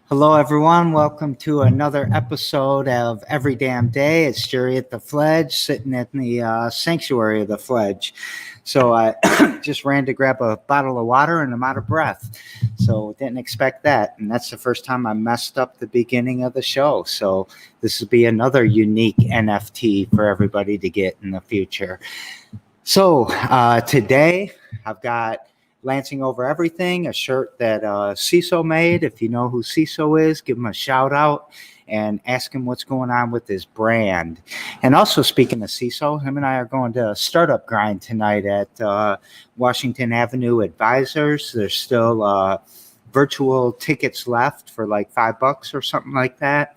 Hello, everyone. Welcome to another episode of Every Damn Day. It's Jerry at the Fledge, sitting in the sanctuary of the Fledge. So I just ran to grab a bottle of water and I'm out of breath. So didn't expect that. And that's the first time I messed up the beginning of the show. So this will be another unique NFT for everybody to get in the future. So today I've got Lancing Over Everything, a shirt that CISO made. If you know who CISO is, give him a shout out and ask him what's going on with his brand. And also, speaking of CISO, him and I are going to Startup Grind tonight at Washington Avenue Advisors. There's still virtual tickets left for like $5 or something like that.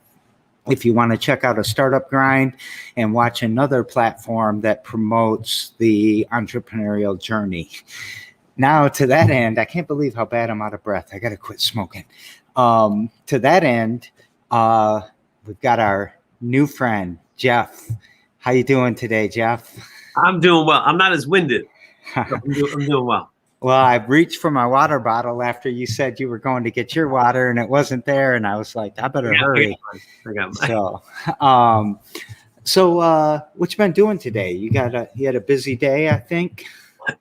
If you want to check out a Startup Grind and watch another platform that promotes the entrepreneurial journey. Now, to that end, I can't believe how bad I'm out of breath. I got to quit smoking. To that end, we've got our new friend, Jeff. How you doing today, Jeff? I'm doing well. I'm not as winded. I'm doing well. Well, I reached for my water bottle after you said you were going to get your water, and it wasn't there, and I was like, I better hurry. I got mine. So what you been doing today? You had a busy day, I think.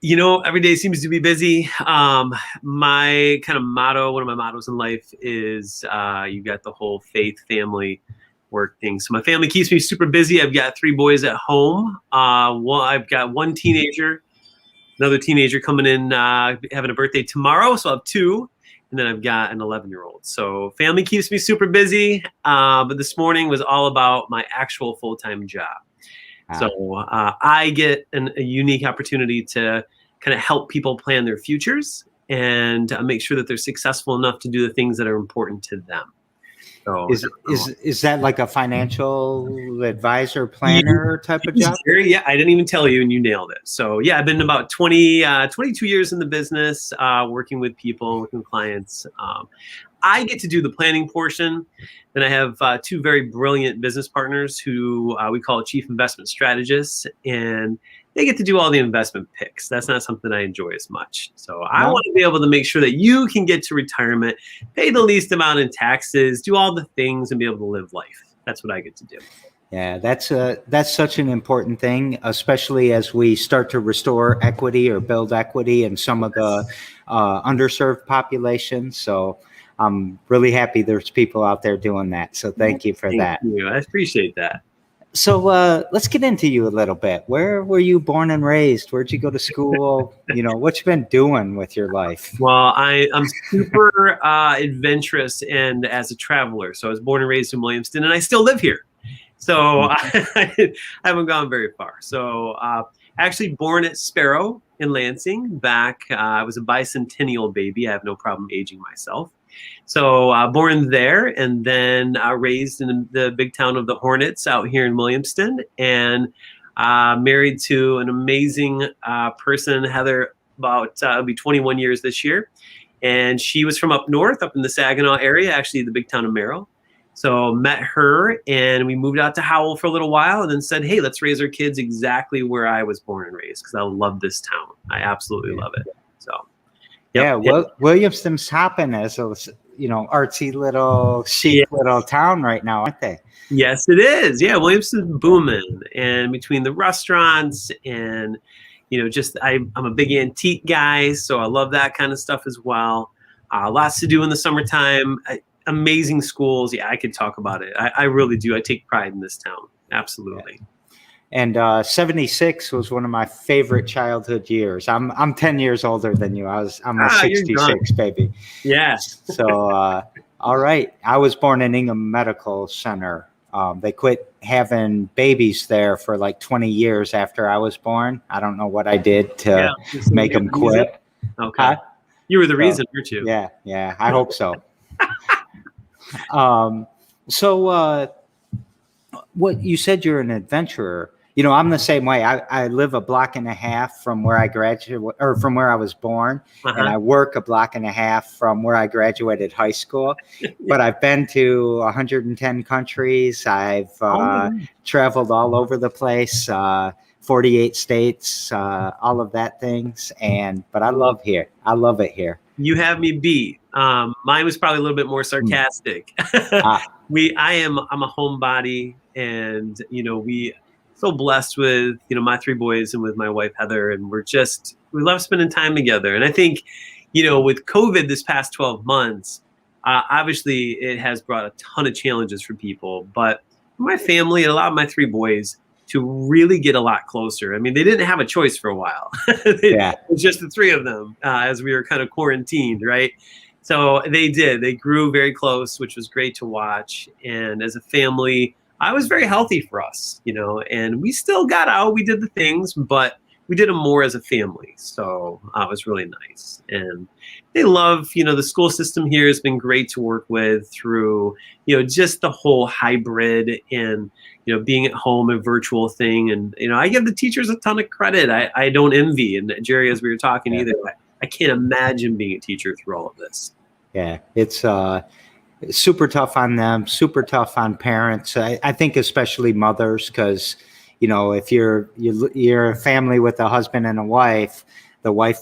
You know, every day seems to be busy. My kind of motto, one of my mottos in life is you got the whole faith, family, work thing. So my family keeps me super busy. I've got 3 boys at home. I've got 1 teenager, another teenager coming in, having a birthday tomorrow. So I'll have 2. And then I've got an 11-year-old. So family keeps me super busy. But this morning was all about my actual full-time job. So I get a unique opportunity to kind of help people plan their futures and make sure that they're successful enough to do the things that are important to them. So is that like a financial advisor planner type of job? Yeah, I didn't even tell you and you nailed it. So yeah, I've been about 22 years in the business, working with people, working with clients. I get to do the planning portion. Then I have 2 very brilliant business partners who we call chief investment strategists, and they get to do all the investment picks. That's not something I enjoy as much. So I want to be able to make sure that you can get to retirement, pay the least amount in taxes, do all the things, and be able to live life. That's what I get to do. Yeah, that's such an important thing, especially as we start to restore equity or build equity in some of the underserved populations. So I'm really happy there's people out there doing that. So thank you for that. Thank you. I appreciate that. So let's get into you a little bit. Where were you born and raised? Where'd you go to school? You know, what you been doing with your life? Well, I'm super adventurous and as a traveler. So I was born and raised in Williamston, and I still live here. So I haven't gone very far. So actually born at Sparrow in Lansing back. I was a bicentennial baby. I have no problem aging myself. So born there and then raised in the big town of the Hornets out here in Williamston, and married to an amazing person, Heather, about it'll be 21 years this year. And she was from up north, up in the Saginaw area, actually the big town of Merrill. So met her and we moved out to Howell for a little while and then said, hey, let's raise our kids exactly where I was born and raised because I love this town. I absolutely love it. So, yep. Yeah, well, Williamston's hopping as a artsy little chic little town right now, aren't they? Yes, it is. Yeah, Williamston's booming, and between the restaurants and I'm a big antique guy, so I love that kind of stuff as well. Lots to do in the summertime. Amazing schools. Yeah, I could talk about it. I really do. I take pride in this town. Absolutely. Yeah. And 76 was one of my favorite childhood years. I'm 10 years older than you. I'm a 66 baby. Yes. So, all right. I was born in Ingham Medical Center. They quit having babies there for like 20 years after I was born. I don't know what I did to make them quit. Okay. Huh? You were the So, reason, weren't you? yeah, I hope so. So what you said, you're an adventurer. I'm the same way. I live a block and a half from where I graduated, or from where I was born, and Uh-huh. I work a block and a half from where I graduated high school. But I've been to 110 countries. I've Oh my God. traveled all over the place, 48 states, all of that things. But I love here. I love it here. You have me beat. Mine was probably a little bit more Mm. sarcastic. Ah, I'm a homebody, and we so blessed with my three boys and with my wife Heather, and we love spending time together. And I think with COVID this past 12 months, obviously it has brought a ton of challenges for people, but for my family, it allowed my three boys to really get a lot closer. I mean, they didn't have a choice for a while. yeah. It was just the three of them as we were kind of quarantined, right? So they did. They grew very close, which was great to watch. And as a family, I was very healthy for us, and we still got out. We did the things, but we did them more as a family. So it was really nice. And they love, the school system here has been great to work with through, just the whole hybrid and, being at home, a virtual thing. And, I give the teachers a ton of credit. I don't envy. And Jerry, as we were talking Yeah. either, I can't imagine being a teacher through all of this. Yeah, it's super tough on them, super tough on parents. I think especially mothers, because if you're a family with a husband and a wife, the wife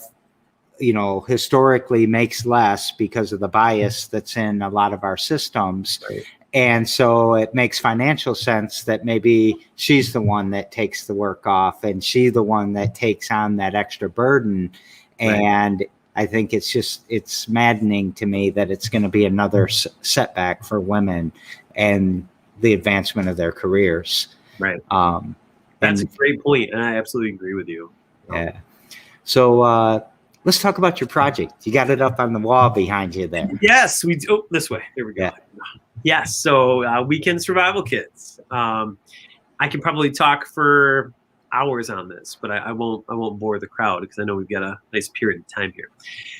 historically makes less because of the bias that's in a lot of our systems. Right. And so it makes financial sense that maybe she's the one that takes the work off, and she's the one that takes on that extra burden. Right. And I think it's maddening to me that it's going to be another setback for women and the advancement of their careers. Right. That's a great point, and I absolutely agree with you. Yeah. So let's talk about your project. You got it up on the wall behind you there. Yes, we do. Oh, this way. There we go. Yeah. Yes. So weekend survival kits. I can probably talk for hours on this, but I won't bore the crowd because I know we've got a nice period of time here.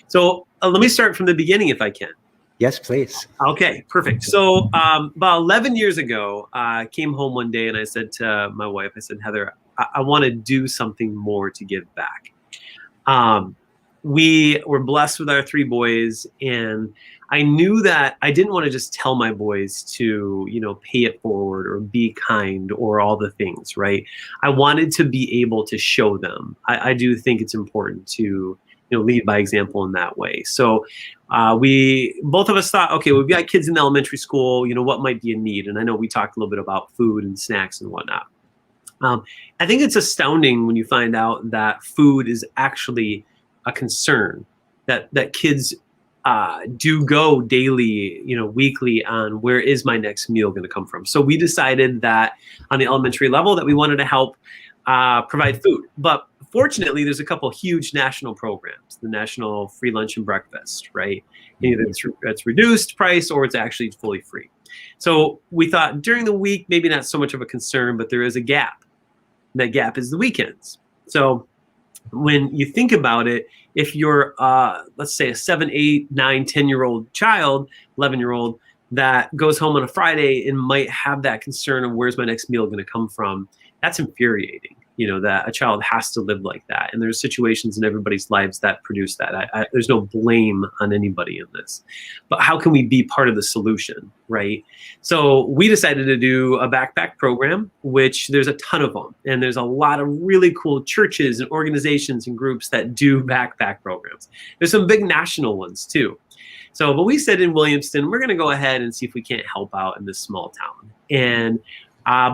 So let me start from the beginning if I can. Yes, please. Okay, perfect. So about 11 years ago, I came home one day and I said to my wife, I said, Heather, I want to do something more to give back. We were blessed with our three boys, and I knew that I didn't want to just tell my boys to, pay it forward or be kind or all the things, right? I wanted to be able to show them. I do think it's important to, lead by example in that way. So both of us thought, okay, we've got kids in elementary school, what might be a need? And I know we talked a little bit about food and snacks and whatnot. I think it's astounding when you find out that food is actually a concern, that kids do go daily, weekly on where is my next meal going to come from. So we decided that on the elementary level that we wanted to help provide food. But fortunately, there's a couple huge national programs, the National Free Lunch and Breakfast, right? Either it's reduced price or it's actually fully free. So we thought during the week, maybe not so much of a concern, but there is a gap. And that gap is the weekends. So when you think about it, if you're, let's say, a 7, 8, 9, 10-year-old child, 11-year-old, that goes home on a Friday and might have that concern of where's my next meal going to come from, that's infuriating, that a child has to live like that. And there's situations in everybody's lives that produce that. There's no blame on anybody in this. But how can we be part of the solution, right? So we decided to do a backpack program, which there's a ton of them. And there's a lot of really cool churches and organizations and groups that do backpack programs. There's some big national ones too. So, but we said in Williamston, we're going to go ahead and see if we can't help out in this small town. And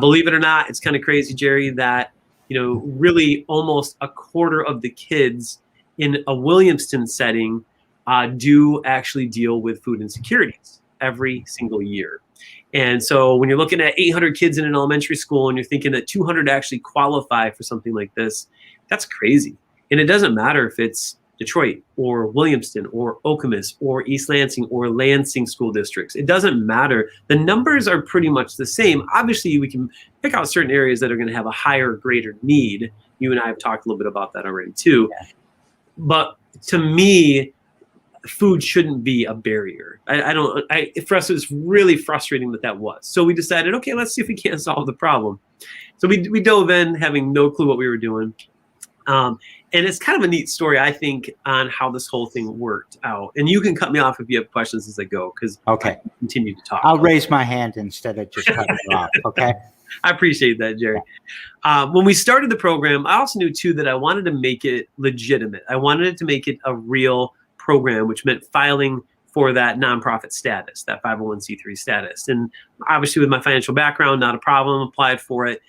believe it or not, it's kind of crazy, Jerry, that, really almost a quarter of the kids in a Williamston setting do actually deal with food insecurities every single year. And so when you're looking at 800 kids in an elementary school and you're thinking that 200 actually qualify for something like this, that's crazy. And it doesn't matter if it's Detroit or Williamston or Okemos or East Lansing or Lansing school districts. It doesn't matter. The numbers are pretty much the same. Obviously, we can pick out certain areas that are going to have a higher, greater need. You and I have talked a little bit about that already too. But to me, food shouldn't be a barrier. For us, it was really frustrating that was. So we decided, okay, let's see if we can't solve the problem. So we dove in having no clue what we were doing. And it's kind of a neat story, I think, on how this whole thing worked out. And you can cut me off if you have questions as I go, because okay, I continue to talk. I'll raise my hand instead of just cutting you off. Okay. I appreciate that, Jerry. When we started the program, I also knew too that I wanted to make it legitimate. I wanted it to make it a real program, which meant filing for that nonprofit status, that 501c3 status. And obviously with my financial background, not a problem, applied for it.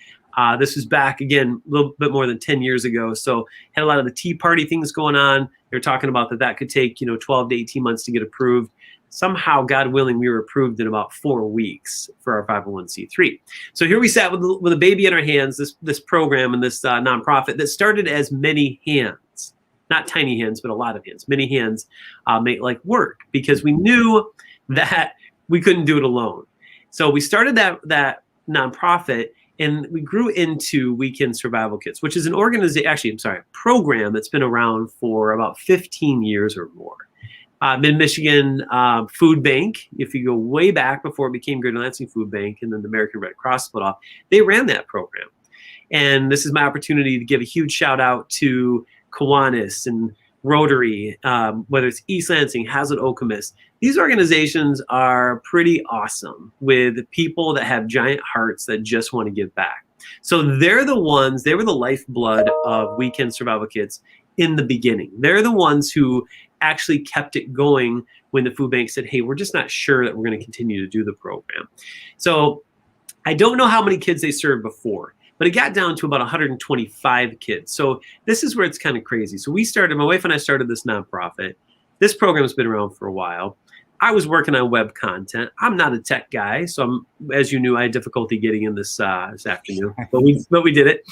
This was back, again, a little bit more than 10 years ago. So had a lot of the Tea Party things going on. They're talking about that could take, 12 to 18 months to get approved. Somehow, God willing, we were approved in about 4 weeks for our 501c3. So here we sat with a baby in our hands, this program and this nonprofit that started as many hands, not tiny hands, but a lot of hands. Many hands make like work, because we knew that we couldn't do it alone. So we started that nonprofit, and we grew into Weekend Survival Kits, which is a program that's been around for about 15 years or more. Mid-Michigan Food Bank, if you go way back before it became Greater Lansing Food Bank and then the American Red Cross split off, they ran that program. And this is my opportunity to give a huge shout out to Kiwanis and Rotary, whether it's East Lansing, Hazlet Okemos. These organizations are pretty awesome, with people that have giant hearts that just want to give back. So they were the lifeblood of Weekend Survival Kits in the beginning. They're the ones who actually kept it going when the food bank said, hey, we're just not sure that we're going to continue to do the program. So I don't know how many kids they served before, but it got down to about 125 kids. So this is where it's kind of crazy. So my wife and I started this nonprofit. This program's been around for a while. I was working on web content. I'm not a tech guy, so as you knew, I had difficulty getting in this afternoon, but we did it.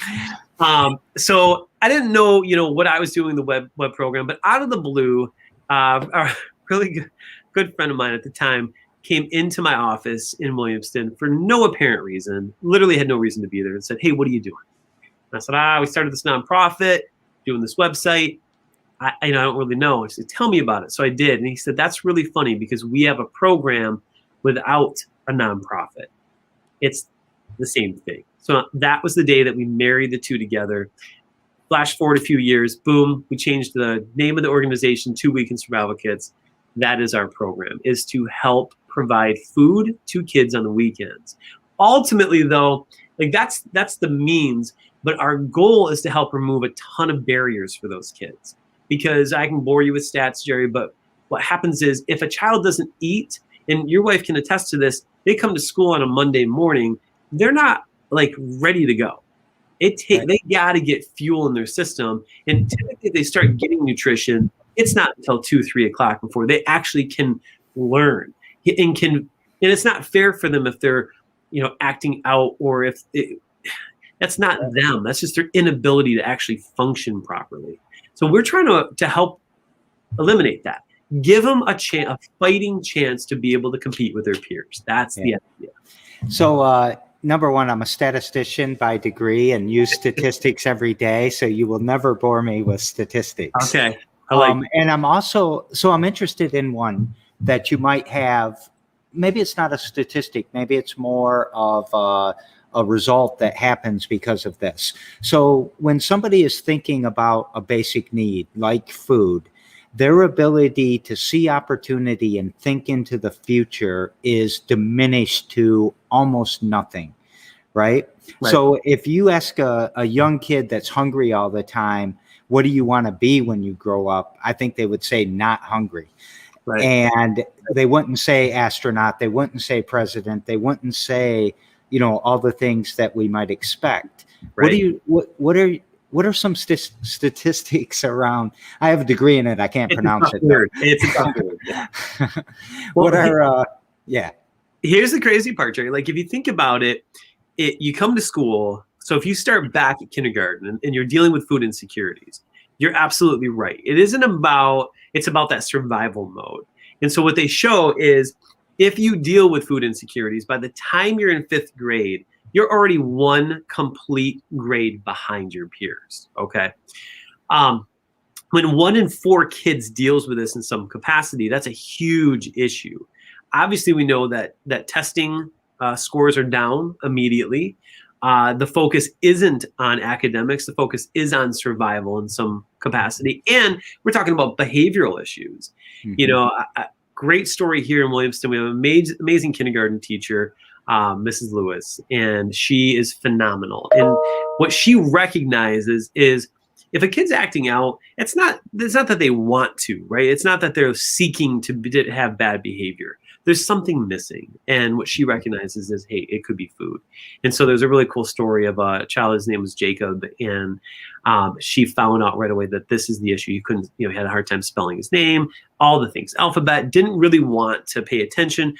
So I didn't know, what I was doing the web program, but out of the blue, a really good friend of mine at the time came into my office in Williamston for no apparent reason, literally had no reason to be there, and said, hey, what are you doing? And I said, we started this nonprofit, doing this website. I don't really know. I said, tell me about it. So I did. And he said, that's really funny, because we have a program without a nonprofit. It's the same thing. So that was the day that we married the two together. Flash forward a few years, boom, we changed the name of the organization to Weekend Survival Kits. That is our program, is to help provide food to kids on the weekends. Ultimately, though, that's the means, but our goal is to help remove a ton of barriers for those kids. Because I can bore you with stats, Jerry, but what happens is if a child doesn't eat, and your wife can attest to this, they come to school on a Monday morning, they're not ready to go. They got to get fuel in their system. And typically they start getting nutrition, it's not until 2-3 o'clock before they actually can learn. And it's not fair for them if they're, acting out, or that's not them. That's just their inability to actually function properly. So we're trying to help eliminate that. Give them a fighting chance to be able to compete with their peers. That's the idea. So number one, I'm a statistician by degree and use statistics every day. So you will never bore me with statistics. Okay. I like and I'm interested in one that you might have. Maybe it's not a statistic. Maybe it's more of a result that happens because of this. So when somebody is thinking about a basic need like food, their ability to see opportunity and think into the future is diminished to almost nothing, right? So if you ask a young kid that's hungry all the time, what do you want to be when you grow up? I think they would say not hungry. Right. And they wouldn't say astronaut. They wouldn't say president. They wouldn't say, all the things that we might expect. Right. What are some statistics around? I have a degree in it. I can't pronounce it. It's a tough word. Yeah. Here's the crazy part, Jerry. If you think about it, you come to school. So if you start back at kindergarten and you're dealing with food insecurities, you're absolutely right. It's about that survival mode. And so what they show is, if you deal with food insecurities, by the time you're in 5th grade, you're already one complete grade behind your peers, okay? when 1 in 4 kids deals with this in some capacity, that's a huge issue. Obviously, we know that testing scores are down immediately. The focus isn't on academics. The focus is on survival in some capacity. And we're talking about behavioral issues. Great story here in Williamston. We have an amazing kindergarten teacher, Mrs. Lewis, and she is phenomenal. And what she recognizes is if a kid's acting out, it's not that they want to, right? It's not that they're seeking to have bad behavior. There's something missing. And what she recognizes is, hey, it could be food. And so there's a really cool story of a child, his name was Jacob, and she found out right away that this is the issue. He couldn't, he had a hard time spelling his name, all the things. Alphabet, didn't really want to pay attention,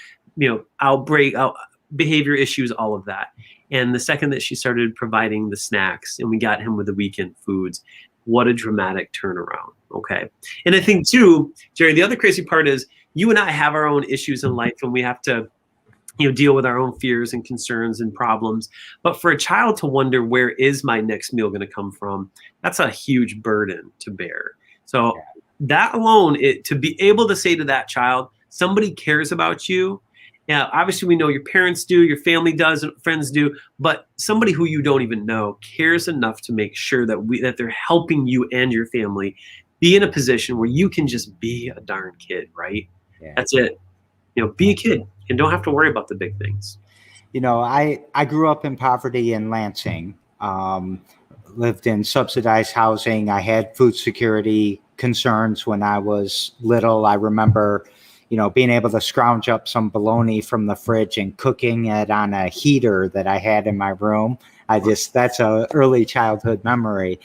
behavior issues, all of that. And the second that she started providing the snacks and we got him with the weekend foods, what a dramatic turnaround. Okay. And I think too, Jerry, the other crazy part is you and I have our own issues in life and we have to, deal with our own fears and concerns and problems. But for a child to wonder, where is my next meal going to come from? That's a huge burden to bear. So that alone, to be able to say to that child, somebody cares about you. Yeah, obviously we know your parents do, your family does, and friends do, but somebody who you don't even know cares enough to make sure that they're helping you and your family be in a position where you can just be a darn kid, right? Yeah. That's it. Be a kid and don't have to worry about the big things. I grew up in poverty in Lansing, lived in subsidized housing. I had food security concerns when I was little. I remember being able to scrounge up some bologna from the fridge and cooking it on a heater that I had in my room. That's a early childhood memory.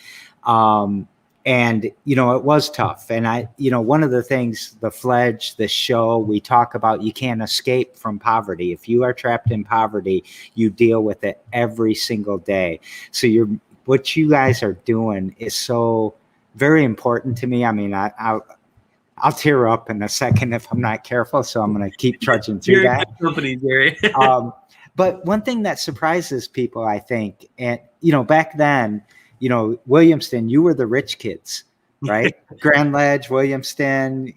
And it was tough. And one of the things, the Fledge, the show, we talk about, you can't escape from poverty. If you are trapped in poverty, you deal with it every single day. So what you guys are doing is so very important to me. I mean, I'll tear up in a second if I'm not careful, so I'm going to keep trudging through that. Company, Jerry. But one thing that surprises people, I think, and back then, Williamston, you were the rich kids, right? Grand Ledge, Williamston,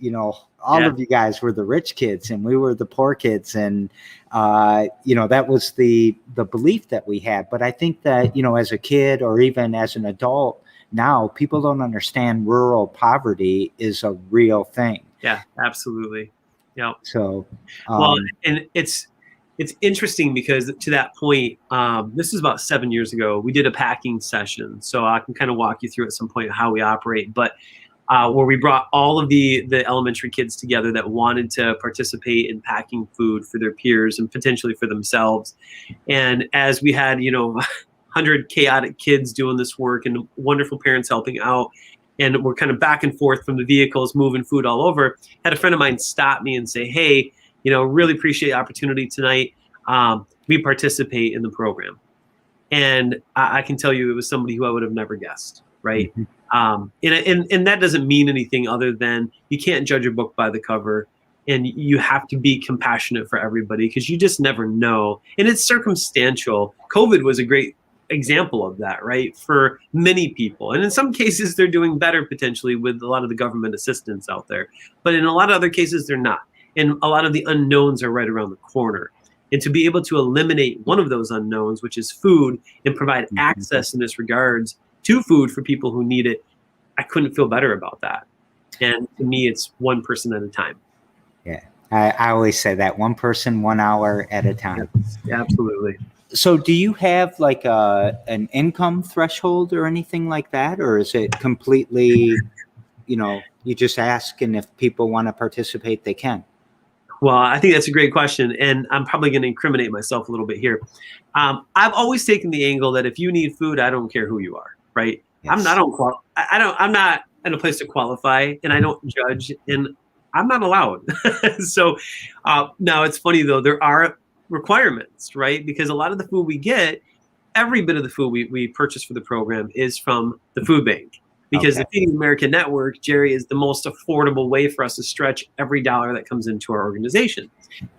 all of you guys were the rich kids, and we were the poor kids, and that was the belief that we had. But I think that as a kid or even as an adult, now people don't understand rural poverty is a real thing. Yeah, absolutely. Yeah. So, and it's interesting because to that point, this is about 7 years ago, we did a packing session. So I can kind of walk you through at some point how we operate, but where we brought all of the elementary kids together that wanted to participate in packing food for their peers and potentially for themselves. And as we had, 100 chaotic kids doing this work and wonderful parents helping out, and we're kind of back and forth from the vehicles moving food all over, had a friend of mine stop me and say, hey, really appreciate the opportunity tonight. We participate in the program. And I can tell you it was somebody who I would have never guessed, right? Mm-hmm. And that doesn't mean anything other than you can't judge a book by the cover, and you have to be compassionate for everybody because you just never know. And it's circumstantial. COVID was a great example of that, right? For many people. And in some cases, they're doing better potentially with a lot of the government assistance out there. But in a lot of other cases, they're not. And a lot of the unknowns are right around the corner. And to be able to eliminate one of those unknowns, which is food, and provide access in this regards to food for people who need it, I couldn't feel better about that. And to me, it's one person at a time. Yeah, I always say that, one person, 1 hour at a time. Yeah, absolutely. So do you have like an income threshold or anything like that? Or is it completely, you just ask, and if people want to participate, they can? Well, I think that's a great question, and I'm probably going to incriminate myself a little bit here. I've always taken the angle that if you need food, I don't care who you are, right? Yes. I'm not in a place to qualify, and I don't judge, and I'm not allowed. So now it's funny though, there are requirements, right? Because a lot of the food we get, every bit of the food we purchase for the program is from the food bank. Because the Feeding America Network, Jerry, is the most affordable way for us to stretch every dollar that comes into our organization.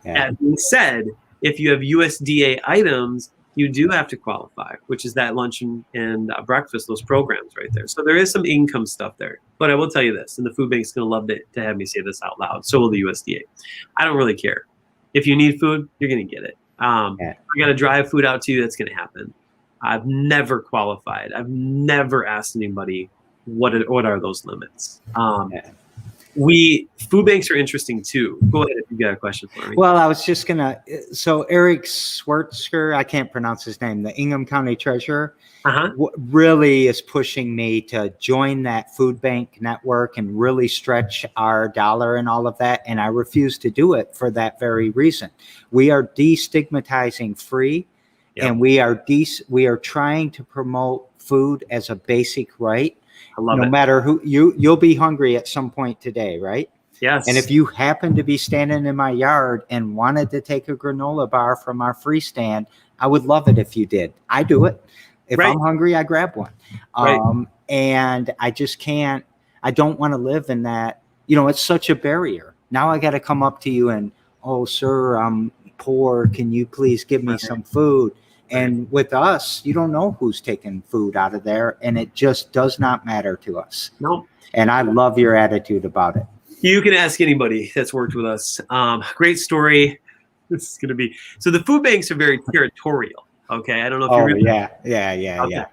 Yeah. That being said, if you have USDA items, you do have to qualify, which is that lunch and breakfast, those programs right there. So there is some income stuff there. But I will tell you this, and the food bank's going to love to have me say this out loud. So will the USDA. I don't really care. If you need food, you're going to get it. I got to drive food out to you. That's going to happen. I've never qualified. I've never asked anybody what are those limits. Food banks are interesting too. Go ahead if you got a question for me. Well, I was just gonna. So Eric Schwartzer, I can't pronounce his name, the Ingham County Treasurer, really is pushing me to join that food bank network and really stretch our dollar and all of that. And I refuse to do it for that very reason. We are destigmatizing free, and we are trying to promote food as a basic right. I love no it. matter who you'll be hungry at some point today, right? Yes. And if you happen to be standing in my yard and wanted to take a granola bar from our free stand, I would love it if you did. I do it. If I'm hungry, I grab one. And I just can't, I don't want to live in that, it's such a barrier. Now I got to come up to you and, oh, sir, I'm poor. Can you please give me some food? And with us, you don't know who's taking food out of there, and it just does not matter to us. No. And I love your attitude about it. You can ask anybody that's worked with us. Great story. This is going to be so. The food banks are very territorial. Okay, I don't know if you really. Yeah.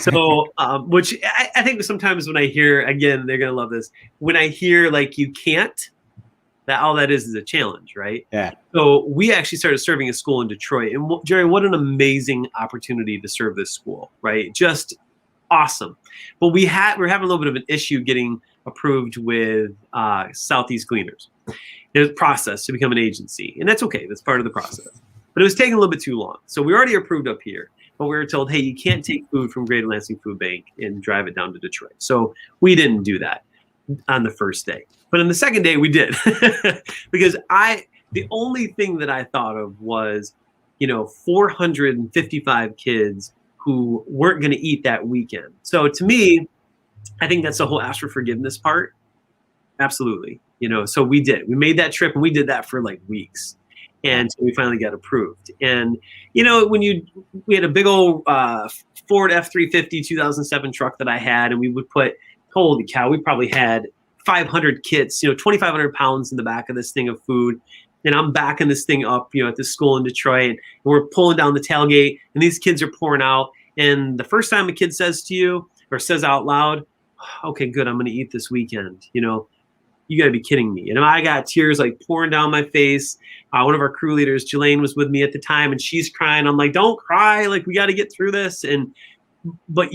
So, which I think sometimes when I hear, again, they're going to love this. When I hear like you can't, that all that is a challenge, right? Yeah. So we actually started serving a school in Detroit, and Jerry, what an amazing opportunity to serve this school, right? Just awesome. But we're having a little bit of an issue getting approved with Southeast Gleaners. There's a process to become an agency, and that's okay. That's part of the process. But it was taking a little bit too long. So we already approved up here, but we were told, hey, you can't take food from Greater Lansing Food Bank and drive it down to Detroit. So we didn't do that on the first day. But on the second day, we did. Because the only thing that I thought of was, 455 kids who weren't going to eat that weekend. So to me, I think that's the whole ask for forgiveness part. Absolutely. So we did. We made that trip, and we did that for like weeks. And so we finally got approved. And, we had a big old Ford F-350 2007 truck that I had, and we would put, holy cow, we probably had 500 kits, 2,500 pounds in the back of this thing of food. And I'm backing this thing up, at this school in Detroit, and we're pulling down the tailgate, and these kids are pouring out. And the first time a kid says to you or says out loud, okay, good, I'm going to eat this weekend, you got to be kidding me. And I got tears like pouring down my face. One of our crew leaders, Jelaine, was with me at the time, and she's crying. I'm like, don't cry. Like, we got to get through this. But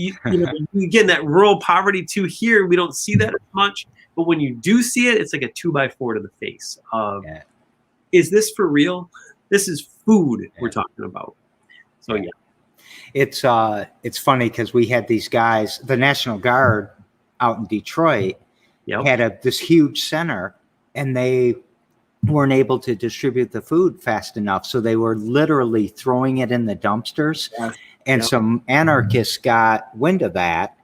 again, that rural poverty too here, we don't see that as much. But when you do see it, it's like a 2x4 to the face of, is this for real? This is food we're talking about. So yeah. It's funny because we had these guys, the National Guard out in Detroit had this huge center, and they weren't able to distribute the food fast enough. So they were literally throwing it in the dumpsters. And some anarchists got wind of that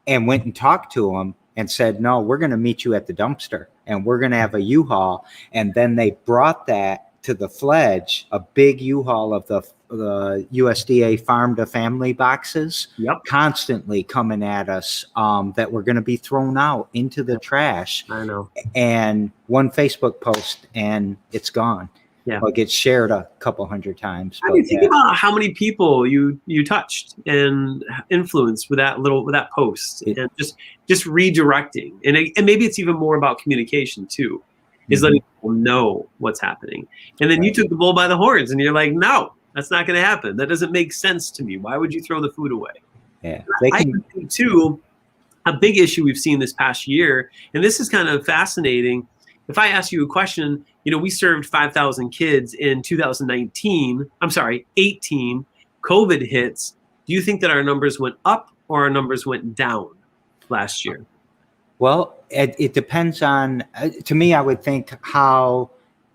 and went and talked to them and said, no, we're going to meet you at the dumpster, and we're going to have a U-Haul. And then they brought that to the Fledge, a big U-Haul of the USDA farm to family boxes, constantly coming at us that were going to be thrown out into the trash. I know. And one Facebook post, and it's gone. Yeah, well, it gets shared a couple hundred times. I mean, think about how many people you touched and influenced with that post, and just redirecting, and maybe it's even more about communication too, is letting people know what's happening. And then you took the bull by the horns, and you're like, no, that's not going to happen. That doesn't make sense to me. Why would you throw the food away? Yeah, I think too, a big issue we've seen this past year, and this is kind of fascinating. If I ask you a question, we served 5,000 kids in 2019. I'm sorry, 18. COVID hits. Do you think that our numbers went up or our numbers went down last year? Well, it depends on, to me, I would think how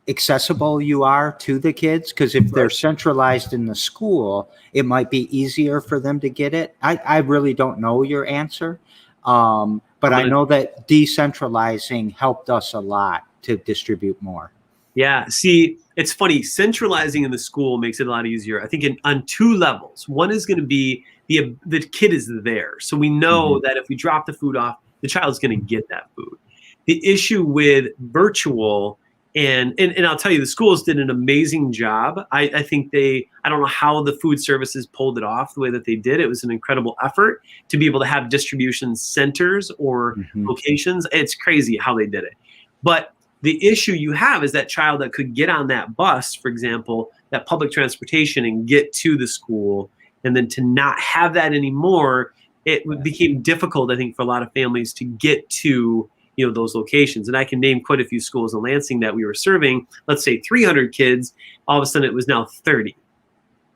accessible you are to the kids, because if they're centralized in the school, it might be easier for them to get it. I really don't know your answer. But I know that decentralizing helped us a lot to distribute more. Yeah. See, it's funny, centralizing in the school makes it a lot easier. I think on two levels. One is going to be the kid is there. So we know that if we drop the food off, the child's going to get that food. The issue with virtual and I'll tell you, the schools did an amazing job. I think I don't know how the food services pulled it off the way that they did. It was an incredible effort to be able to have distribution centers or locations. It's crazy how they did it. But the issue you have is that child that could get on that bus, for example, that public transportation and get to the school, and then to not have that anymore, it became difficult, I think, for a lot of families to get to those locations. And I can name quite a few schools in Lansing that we were serving, let's say 300 kids, all of a sudden it was now 30.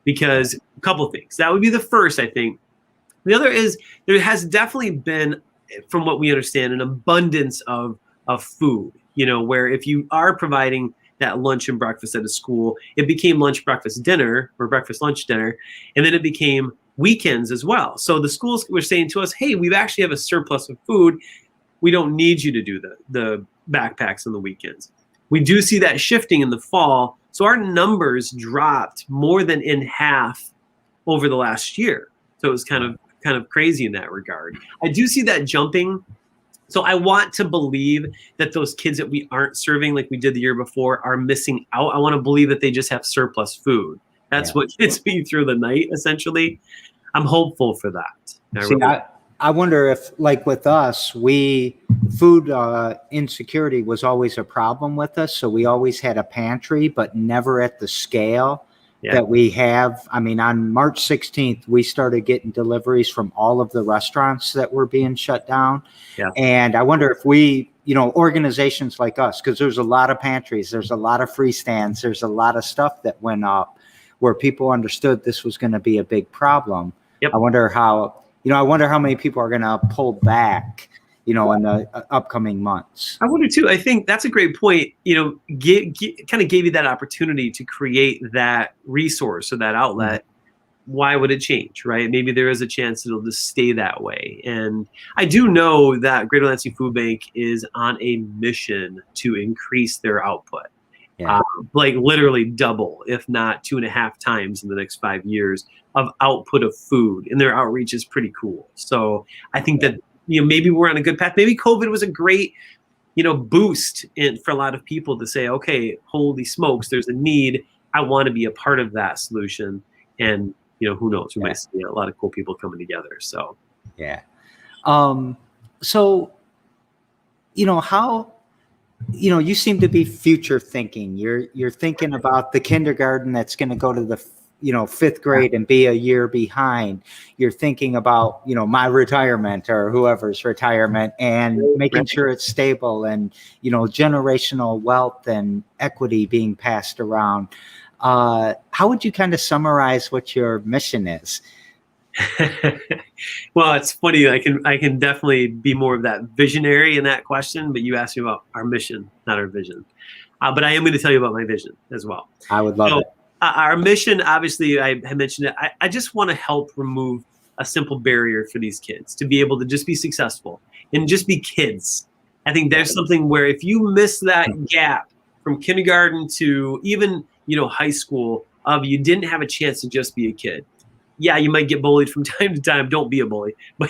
Because a couple of things. That would be the first, I think. The other is there has definitely been, from what we understand, an abundance of food, where if you are providing that lunch and breakfast at a school, it became lunch, breakfast, dinner, or breakfast, lunch, dinner, and then it became weekends as well. So the schools were saying to us, hey, we actually have a surplus of food. We don't need you to do the backpacks on the weekends. We do see that shifting in the fall. So our numbers dropped more than in half over the last year. So it was kind of crazy in that regard. I do see that jumping. So I want to believe that those kids that we aren't serving like we did the year before are missing out. I want to believe that they just have surplus food. That's what gets me through the night, essentially. I'm hopeful for that. I wonder if, like with us, food insecurity was always a problem with us. So we always had a pantry, but never at the scale that we have. I mean, on March 16th, we started getting deliveries from all of the restaurants that were being shut down. Yeah. And I wonder if organizations like us, because there's a lot of pantries, there's a lot of free stands, there's a lot of stuff that went up where people understood this was going to be a big problem. Yep. I wonder how many people are going to pull back, in the upcoming months. I wonder too. I think that's a great point. Kind of gave you that opportunity to create that resource or that outlet. Why would it change, right? Maybe there is a chance it'll just stay that way. And I do know that Greater Lansing Food Bank is on a mission to increase their output. Yeah. Like literally double, if not 2.5 times in the next 5 years of output of food. And their outreach is pretty cool. So I think that, maybe we're on a good path. Maybe COVID was a great, boost for a lot of people to say, okay, holy smokes, there's a need. I want to be a part of that solution. And, who knows, we might see a lot of cool people coming together. So, yeah. So, how, you seem to be future thinking. You're thinking about the kindergarten that's going to go to the, 5th grade and be a year behind. You're thinking about, my retirement or whoever's retirement and making sure it's stable and, generational wealth and equity being passed around. How would you kind of summarize what your mission is? Well, it's funny. I can definitely be more of that visionary in that question, but you asked me about our mission, not our vision. But I am going to tell you about my vision as well. I would love it. Our mission, obviously, I had mentioned it. I just want to help remove a simple barrier for these kids to be able to just be successful and just be kids. I think there's something where if you miss that gap from kindergarten to even, high school, you didn't have a chance to just be a kid. Yeah, you might get bullied from time to time. Don't be a bully, but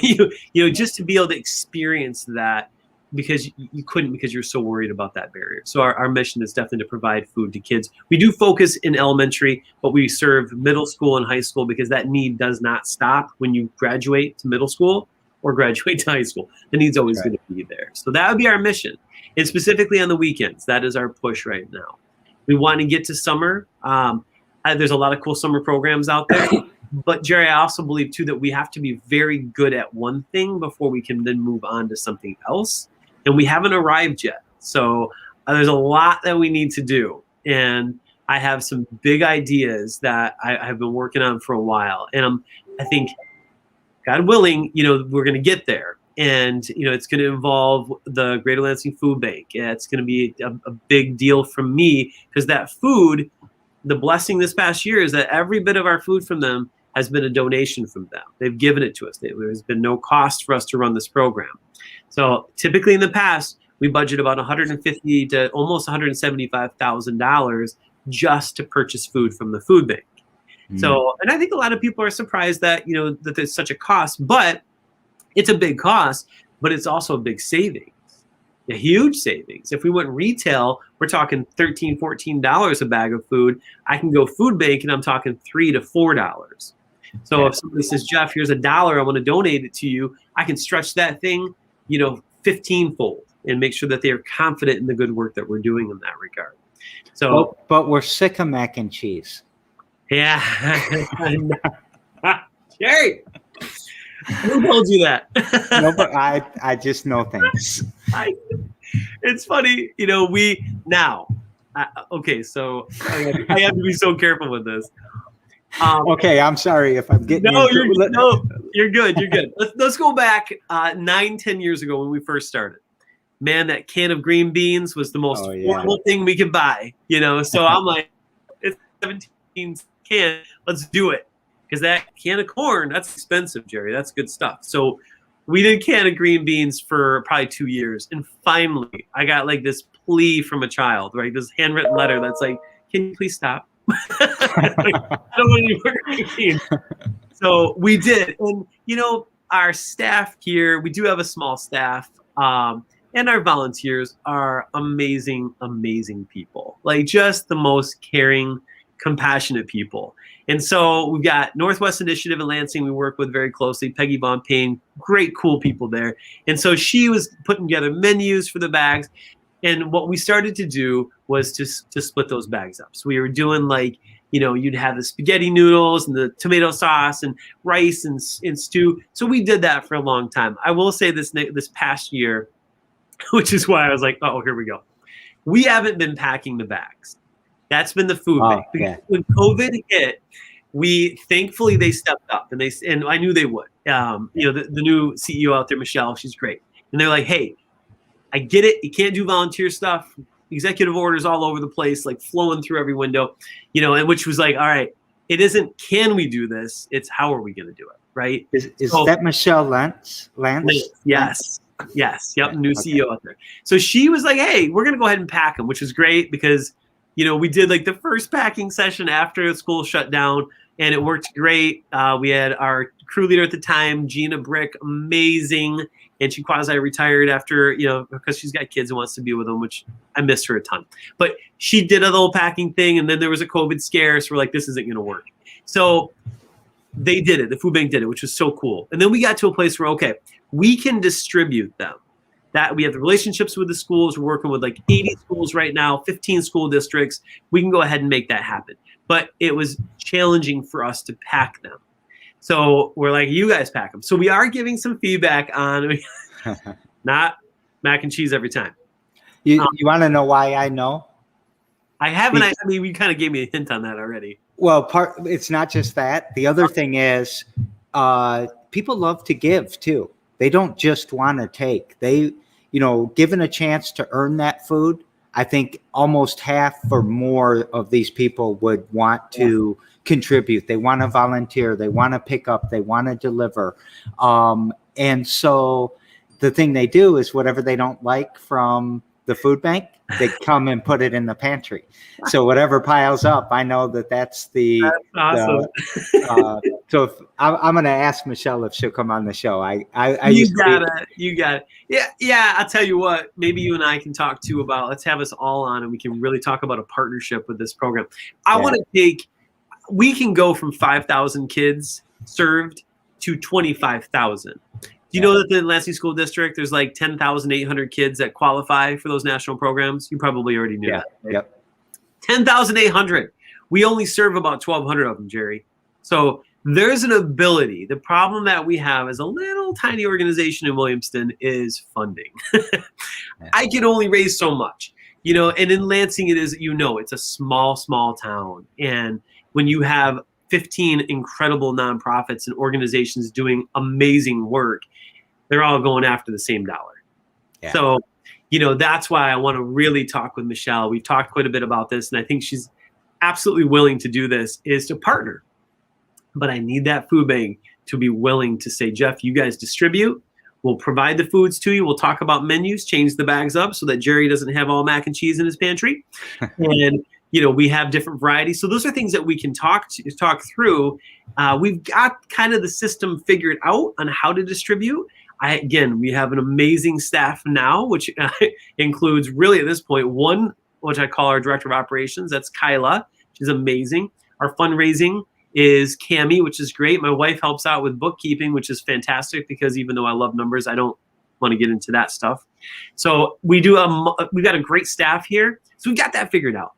just to be able to experience that because you couldn't because you're so worried about that barrier. So our mission is definitely to provide food to kids. We do focus in elementary, but we serve middle school and high school because that need does not stop when you graduate to middle school or graduate to high school. The need's always going to be there. So that would be our mission. And specifically on the weekends, that is our push right now. We want to get to summer. There's a lot of cool summer programs out there. But Jerry, I also believe too that we have to be very good at one thing before we can then move on to something else. And we haven't arrived yet. So there's a lot that we need to do. And I have some big ideas that I have been working on for a while. And I think, God willing, we're going to get there. And, it's going to involve the Greater Lansing Food Bank. It's going to be a big deal for me because that food, the blessing this past year is that every bit of our food from them has been a donation from them. They've given it to us. There's been no cost for us to run this program. So typically in the past, we budget about $150,000 to almost $175,000 just to purchase food from the food bank. Mm. So, and I think a lot of people are surprised that, that there's such a cost, but it's a big cost, but it's also a big savings, a huge savings. If we went retail, we're talking $13, $14 a bag of food. I can go food bank and I'm talking $3 to $4. So if somebody says, Jeff, here's $1, I want to donate it to you, I can stretch that thing, 15-fold and make sure that they are confident in the good work that we're doing in that regard. So, but we're sick of mac and cheese. Yeah. Jerry, who told you that? No, but I just know things. It's funny, okay, so I have to be so careful with this. Okay, I'm sorry if I'm getting you're good. Let's go back 9-10 years ago when we first started. Man, that can of green beans was the most affordable thing we could buy, so I'm like, it's 17 can, let's do it, because that can of corn, that's expensive, Jerry, that's good stuff. So we did can of green beans for probably 2 years, and finally I got like this plea from a child, right, this handwritten letter that's like, can you please stop? I don't want any more green beans. So we did, and our staff here, we do have a small staff, and our volunteers are amazing people, like just the most caring, compassionate people. And so we've got Northwest Initiative in Lansing we work with very closely, Peggy Von Payne, great, cool people there. And so she was putting together menus for the bags. And what we started to do was to split those bags up. So we were doing like, you'd have the spaghetti noodles and the tomato sauce and rice and stew. So we did that for a long time. I will say this past year, which is why I was like, oh, here we go. We haven't been packing the bags. That's been the food bank. Yeah. When COVID hit, thankfully they stepped up, and I knew they would. The new CEO out there, Michelle, she's great. And they're like, hey, I get it. You can't do volunteer stuff. Executive orders all over the place, like flowing through every window, and which was like, all right, it isn't, can we do this? It's how are we going to do it, right? Is that Michelle Lance? Yes. Yep. New CEO out there. So she was like, hey, we're going to go ahead and pack them, which is great because, we did like the first packing session after school shut down, and it worked great. We had our crew leader at the time, Gina Brick, amazing. And she quasi-retired after, because she's got kids and wants to be with them, which I missed her a ton. But she did a little packing thing, and then there was a COVID scare, so we're like, this isn't going to work. So they did it. The food bank did it, which was so cool. And then we got to a place where, okay, we can distribute them. That we have the relationships with the schools. We're working with like 80 schools right now, 15 school districts. We can go ahead and make that happen. But it was challenging for us to pack them. So we're like, you guys pack them. So we are giving some feedback on not mac and cheese every time. You want to know why I know? I haven't. I mean, you kind of gave me a hint on that already. Well, it's not just that. The other thing is people love to give too. They don't just want to take. They, given a chance to earn that food, I think almost half or more of these people would want to contribute. They want to volunteer. They want to pick up. They want to deliver. And so the thing they do is whatever they don't like from the food bank, they come and put it in the pantry. So whatever piles up, I know that's the. That's awesome. So if, I'm going to ask Michelle if she'll come on the show. You got it. Yeah. I'll tell you what. Maybe you and I can talk too about. Let's have us all on, and we can really talk about a partnership with this program. I want to take. We can go from 5,000 kids served to 25,000. Do you know that the Lansing School District, there's like 10,800 kids that qualify for those national programs? You probably already knew that. Right? Yep. 10,800. We only serve about 1,200 of them, Jerry. So there's an ability. The problem that we have as a little tiny organization in Williamston is funding. I can only raise so much, and in Lansing it is, it's a small town. And when you have 15 incredible nonprofits and organizations doing amazing work, they're all going after the same dollar. Yeah. So, that's why I want to really talk with Michelle. We've talked quite a bit about this, and I think she's absolutely willing to do this, is to partner. But I need that food bank to be willing to say, Jeff, you guys distribute. We'll provide the foods to you. We'll talk about menus, change the bags up so that Jerry doesn't have all mac and cheese in his pantry. And we have different varieties. So those are things that we can talk through. We've got kind of the system figured out on how to distribute. We have an amazing staff now, which includes really at this point one, which I call our director of operations. That's Kyla. She's amazing. Our fundraising is Cami, which is great. My wife helps out with bookkeeping, which is fantastic because even though I love numbers, I don't want to get into that stuff. So we've got a great staff here. So we've got that figured out.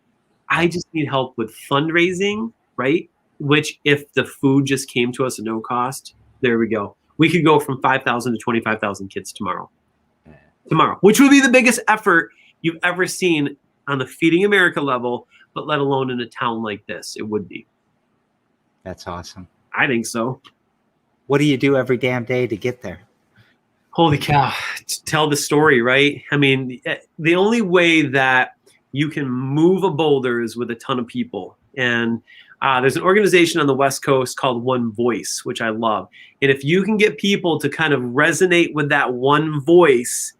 I just need help with fundraising, right? Which if the food just came to us at no cost, there we go. We could go from 5,000 to 25,000 kids tomorrow, which would be the biggest effort you've ever seen on the Feeding America level, but let alone in a town like this, it would be. That's awesome. I think so. What do you do every damn day to get there? Holy cow. Tell the story, right? I mean, the only way that you can move a boulder is with a ton of people. And there's an organization on the West Coast called One Voice, which I love. And if you can get people to kind of resonate with that one voice,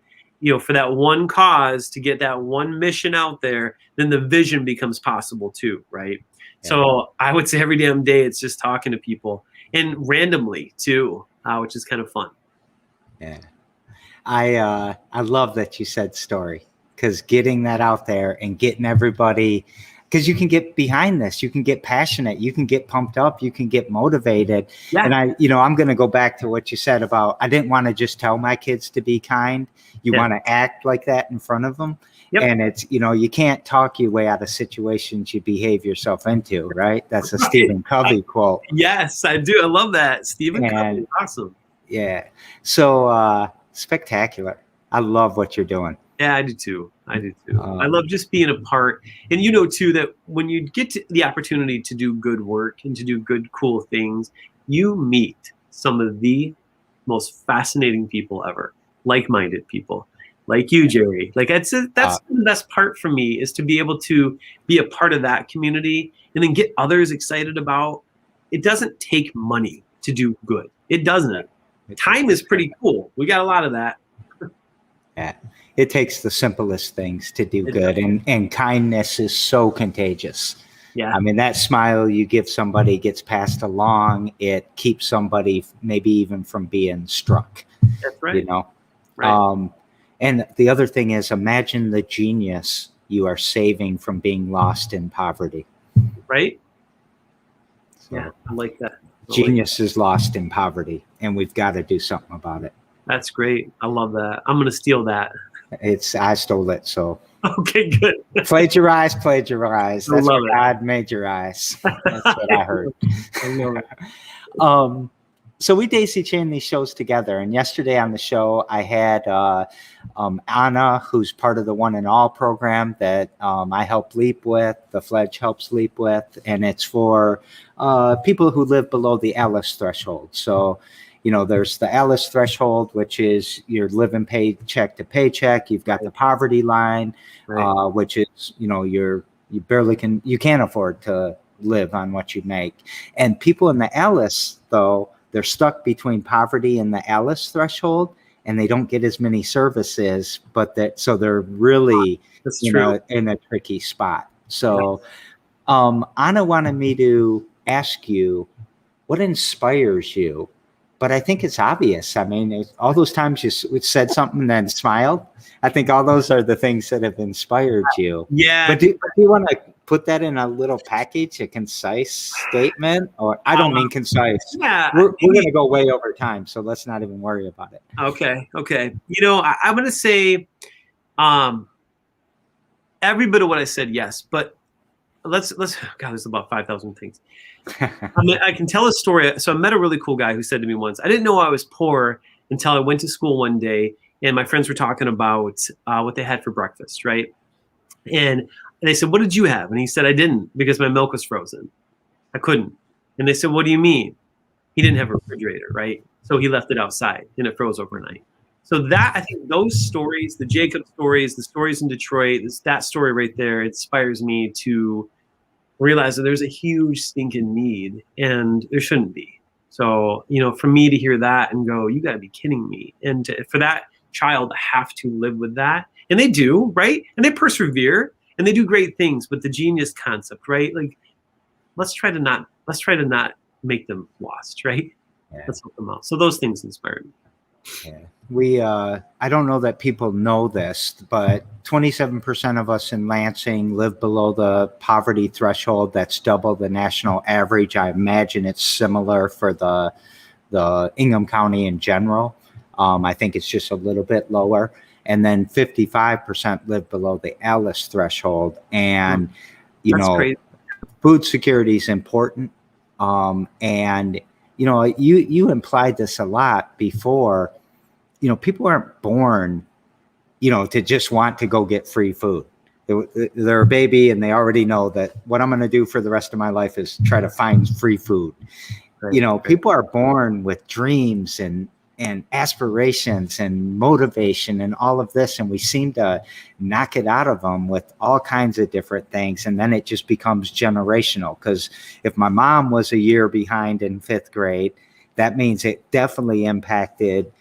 for that one cause, to get that one mission out there, then the vision becomes possible too, right? Yeah. So I would say every damn day it's just talking to people, and randomly too, which is kind of fun. Yeah. I love that you said story, because getting that out there and getting everybody, because you can get behind this, you can get passionate, you can get pumped up, you can get motivated. Yeah. And I'm going to go back to what you said about, I didn't want to just tell my kids to be kind. You want to act like that in front of them. Yep. And it's, you can't talk your way out of situations you behave yourself into, right? That's a Stephen Covey quote. Yes, I do. I love that. Stephen Covey. Awesome. Yeah. So spectacular. I love what you're doing. Yeah, I do too. I love just being a part. And too, that when you get the opportunity to do good work and to do good, cool things, you meet some of the most fascinating people ever, like-minded people, like you, Jerry. Like that's the best part for me, is to be able to be a part of that community and then get others excited about. It doesn't take money to do good. It doesn't. Time is pretty cool. We got a lot of that. Yeah. It takes the simplest things to do good, and kindness is so contagious. Yeah. I mean, that smile you give somebody gets passed along. It keeps somebody maybe even from being struck. That's right. Right. And the other thing is, imagine the genius you are saving from being lost in poverty. Right. So, yeah, I like that. Genius is lost in poverty, and we've got to do something about it. That's great. I love that. I'm going to steal that. I stole it, so. Okay, good. Plagiarize. That's what God made your eyes. That's what I heard. I love it. So we daisy chain these shows together, and yesterday on the show I had Anna, who's part of the One and All program that I help leap with, the Fledge helps leap with, and it's for people who live below the Alice threshold. So there's the Alice threshold, which is you're living paycheck to paycheck. You've got the poverty line, right. Which is, you can't afford to live on what you make. And people in the Alice, though, they're stuck between poverty and the Alice threshold, and they don't get as many services, so they're really, in a tricky spot. So Anna wanted me to ask you, what inspires you? But I think it's obvious. I mean, all those times you said something and then smiled, I think all those are the things that have inspired you. Yeah. But do you want to put that in a little package, a concise statement? Or I don't mean concise. Yeah. We're going to go way over time, so let's not even worry about it. Okay. I'm going to say every bit of what I said, yes. But let's God, there's about 5,000 things. I can tell a story. So I met a really cool guy who said to me once, I didn't know I was poor until I went to school one day and my friends were talking about what they had for breakfast, right? And they said, what did you have? And he said, I didn't, because my milk was frozen. I couldn't. And they said, what do you mean? He didn't have a refrigerator, right? So he left it outside and it froze overnight. So that, I think those stories, the Jacob stories, the stories in Detroit, that story right there inspires me to realize that there's a huge stinking need and there shouldn't be. So, for me to hear that and go, you got to be kidding me. And for that child to have to live with that, and they do, right? And they persevere. and they do great things. But the genius concept, right? Like, let's try to not make them lost, right? Yeah. Let's help them out. So those things inspired me. Yeah. I don't know that people know this, but 27% of us in Lansing live below the poverty threshold. That's double the national average. I imagine it's similar for the Ingham County in general. I think it's just a little bit lower. And then 55% live below the ALICE threshold. And, That's crazy. Food security is important. And, you implied this a lot before. People aren't born, to just want to go get free food. They're a baby and they already know that what I'm going to do for the rest of my life is try to find free food. Right. People are born with dreams and aspirations and motivation and all of this. And we seem to knock it out of them with all kinds of different things. And then it just becomes generational. Because if my mom was a year behind in 5th grade, that means it definitely impacted,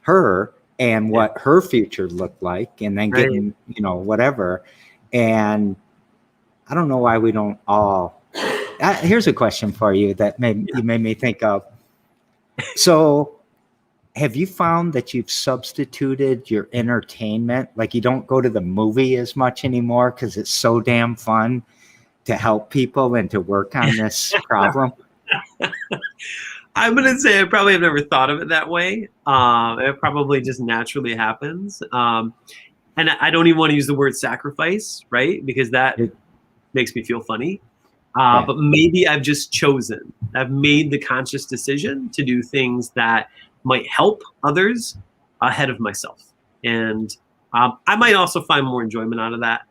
her and what her future looked like, and then getting, whatever. And I don't know why we don't all. Here's a question for you that you made me think of. So, have you found that you've substituted your entertainment? Like, you don't go to the movie as much anymore because it's so damn fun to help people and to work on this problem? I'm going to say I probably have never thought of it that way. It probably just naturally happens. And I don't even want to use the word sacrifice, right? Because that makes me feel funny. But maybe I've made the conscious decision to do things that might help others ahead of myself. And I might also find more enjoyment out of that.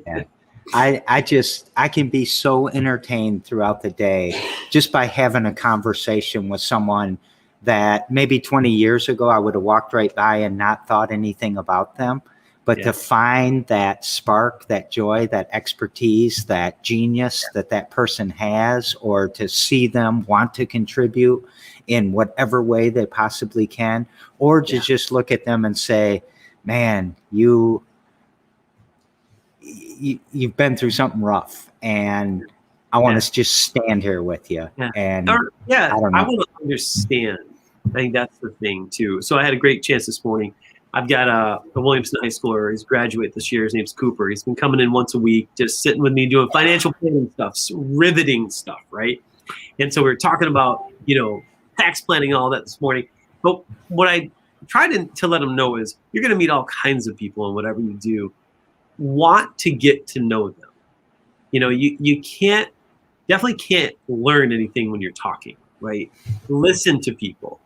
Yeah. I can be so entertained throughout the day just by having a conversation with someone that maybe 20 years ago I would have walked right by and not thought anything about them. But to find that spark, that joy, that expertise, that genius that person has, or to see them want to contribute in whatever way they possibly can, or to just look at them and say, man, you've been through something rough, and I want to just stand here with you. And I don't know. I want to understand. I think that's the thing too. So I had a great chance this morning. I've got a Williamson high schooler. He's graduate this year. His name's Cooper. He's been coming in once a week, just sitting with me doing financial planning stuff, riveting stuff, right? And so we were talking about, tax planning and all that this morning. But what I tried to let him know is you're going to meet all kinds of people, and whatever you do, want to get to know them. You definitely can't learn anything when you're talking, right? Listen to people.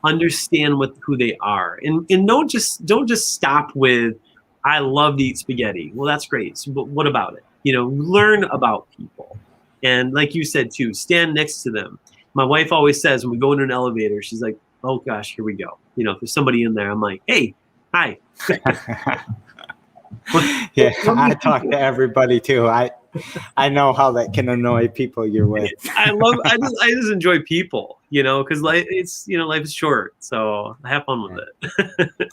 Understand who they are, and don't just stop with I love to eat spaghetti. Well, that's great. So, but what about it? Learn about people, and like you said too, stand next to them. My wife always says when we go into an elevator, she's like, "Oh gosh, here we go." If there's somebody in there, I'm like, "Hey, hi." Yeah, I talk to everybody too. I know how that can annoy people you're with. I just enjoy people, because life is short, so I have fun with it.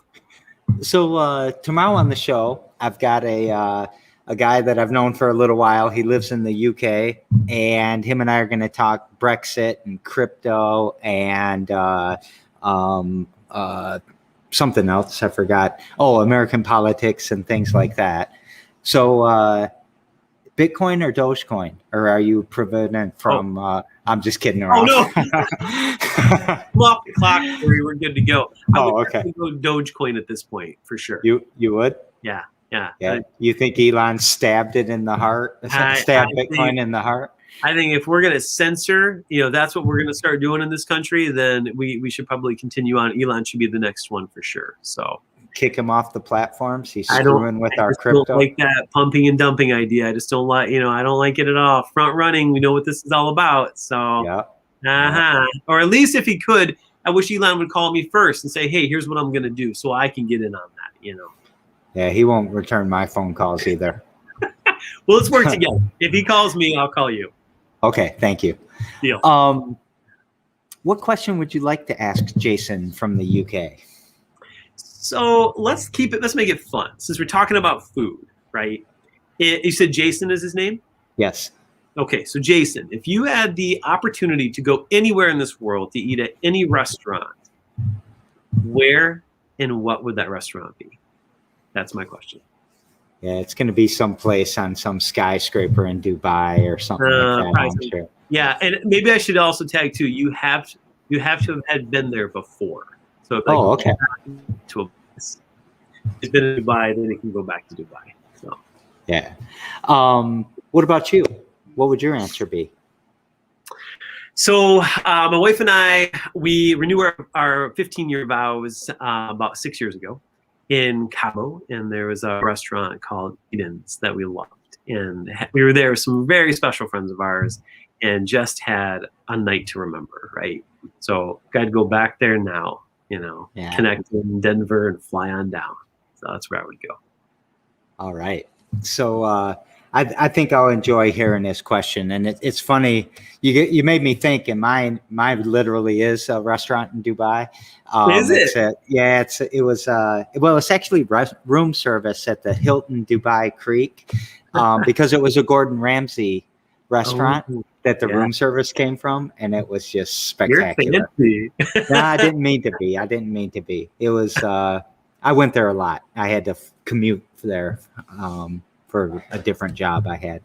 So tomorrow on the show, I've got a guy that I've known for a little while. He lives in the UK, and him and I are going to talk Brexit and crypto and something else I forgot. Oh, American politics and things like that. So Bitcoin or Dogecoin, or are you prevented from? I'm just kidding around. Oh no, I'm off the clock. We're good to go. I would okay. Go Dogecoin at this point for sure. You would? Yeah. You think Elon stabbed it in the heart? Stabbed Bitcoin in the heart? I think if we're going to censor, that's what we're going to start doing in this country, then we should probably continue on. Elon should be the next one for sure. So kick him off the platforms. He's screwing with our crypto. Don't like that pumping and dumping idea. I just don't like, I don't like it at all. Front running, we know what this is all about. So, or at least if he could, I wish Elon would call me first and say, hey, here's what I'm going to do so I can get in on that, Yeah, he won't return my phone calls either. Well, let's work together. If he calls me, I'll call you. Okay, thank you. Deal. What question would you like to ask Jason from the UK? So let's make it fun. Since we're talking about food, right? You said Jason is his name? Yes. Okay, so Jason, if you had the opportunity to go anywhere in this world to eat at any restaurant, where and what would that restaurant be? That's my question. Yeah, it's going to be someplace on some skyscraper in Dubai or something like that, I'm sure. Yeah, and maybe I should also tag too. You have to have had been there before. So if okay. To a place, he's been in Dubai, then he can go back to Dubai. So yeah. What about you? What would your answer be? So my wife and I, we renewed our 15-year vows about 6 years ago in Cabo, and there was a restaurant called Eden's that we loved. And we were there with some very special friends of ours and just had a night to remember, right? So got to go back there now, connect in Denver and fly on down. So that's where I would go. All right. So I think I'll enjoy hearing this question. And it's funny, you made me think, and mine literally is a restaurant in Dubai. Is it? It's actually room service at the Hilton Dubai Creek, because it was a Gordon Ramsay restaurant that the room service came from, and it was just spectacular. You're fancy. No, I didn't mean to be. It was. I went there a lot. I had to commute there for a different job I had.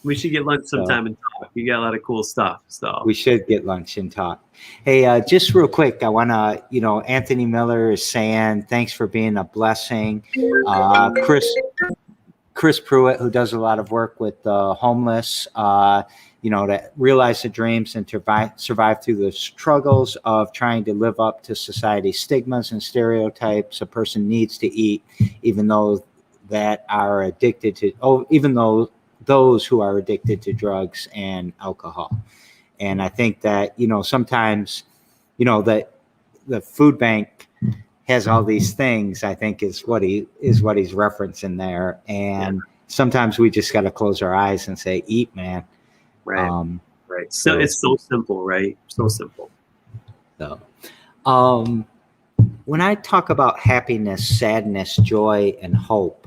We should get lunch sometime and talk. You got a lot of cool stuff. So we should get lunch and talk. Hey, just real quick, I want to, Anthony Miller is saying, thanks for being a blessing. Chris Pruitt, who does a lot of work with the homeless, to realize the dreams and to survive through the struggles of trying to live up to society's stigmas and stereotypes. A person needs to eat, even though those who are addicted to drugs and alcohol. And I think that, sometimes, that the food bank has all these things, I think is what he's referencing there. And sometimes we just got to close our eyes and say, eat, man. Right. Right. So it's so simple, right? So simple. So, when I talk about happiness, sadness, joy, and hope,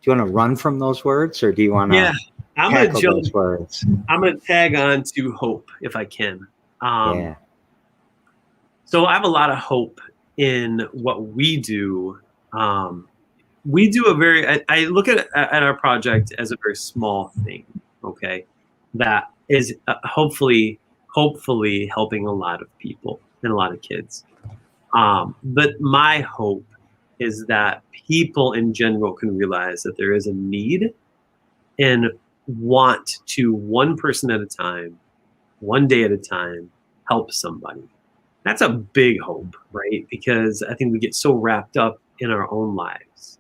do you want to run from those words, or do you want to tackle those words? I'm going to tag on to hope if I can. So I have a lot of hope in what we do. We do I look at our project as a very small thing, okay, that is hopefully helping a lot of people and a lot of kids. But my hope is that people in general can realize that there is a need and want to, one person at a time, one day at a time, help somebody. That's a big hope, right? Because I think we get so wrapped up in our own lives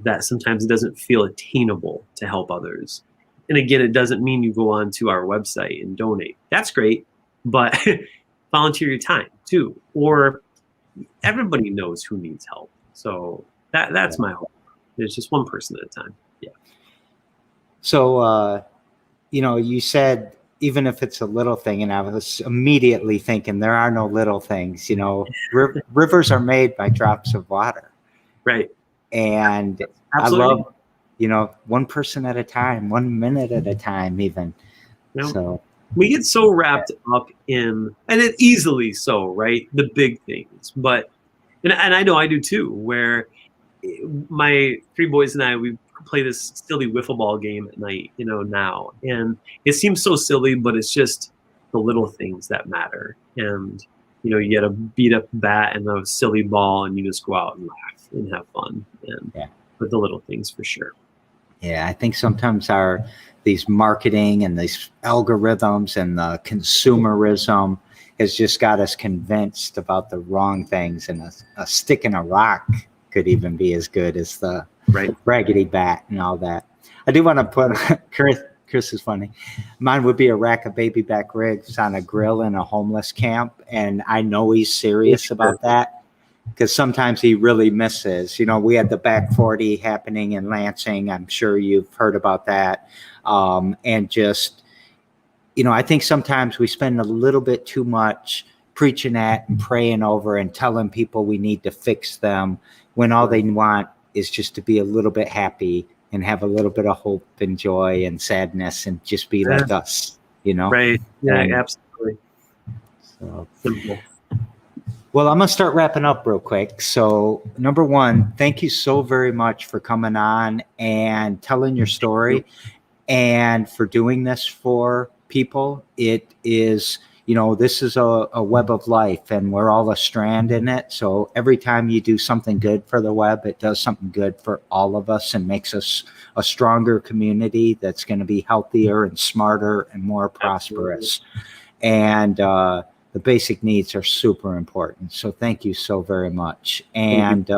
that sometimes it doesn't feel attainable to help others. And again, it doesn't mean you go onto our website and donate. That's great, but volunteer your time too. Or everybody knows who needs help. So that's my hope. There's just one person at a time. Yeah. So, you said, even if it's a little thing, and I was immediately thinking there are no little things, rivers are made by drops of water. Right. And Absolutely. I love, one person at a time, 1 minute at a time, even. So we get so wrapped up in, and it easily so, right? The big things, but, and I know I do too, where my 3 boys and I, we play this silly wiffle ball game at night, now. And it seems so silly, but it's just the little things that matter. And, you get a beat up bat and a silly ball, and you just go out and laugh and have fun. And with the little things for sure. Yeah, I think sometimes these marketing and these algorithms and the consumerism has just got us convinced about the wrong things, and a stick in a rock could even be as good as the raggedy bat and all that. I do want to put Chris is funny. Mine would be a rack of baby back ribs on a grill in a homeless camp, and I know he's serious about that because sometimes he really misses. We had the back 40 happening in Lansing. I'm sure you've heard about that, and just I think sometimes we spend a little bit too much preaching at and praying over and telling people we need to fix them when all they want is just to be a little bit happy and have a little bit of hope and joy and sadness and just be like us, you know? Right. Yeah, And absolutely. so, Simple. well, I'm going to start wrapping up real quick. So, number one, thank you so very much for coming on and telling your story and for doing this for people. It is, you know, this is a web of life and we're all a strand in it. So every time you do something good for the web, it does something good for all of us and makes us a stronger community that's going to be healthier and smarter and more prosperous. And the basic needs are super important. So thank you so very much. And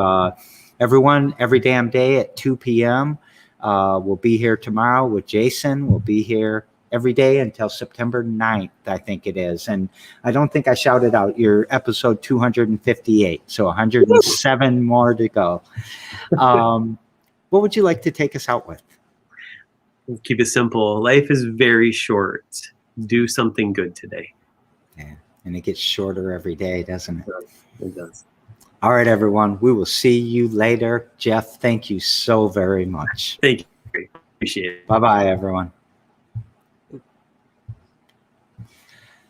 everyone, every damn day at 2 p.m. We'll be here tomorrow with Jason. We'll be here every day until September 9th, I think it is. And I don't think I shouted out your episode 258. So 107 more to go. What would you like to take us out with? Keep it simple. Life is very short. Do something good today. Yeah, and it gets shorter every day, doesn't it? It does. All right, everyone. We will see you later. Jeff, thank you so very much. Thank you. Appreciate it. Bye-bye, everyone.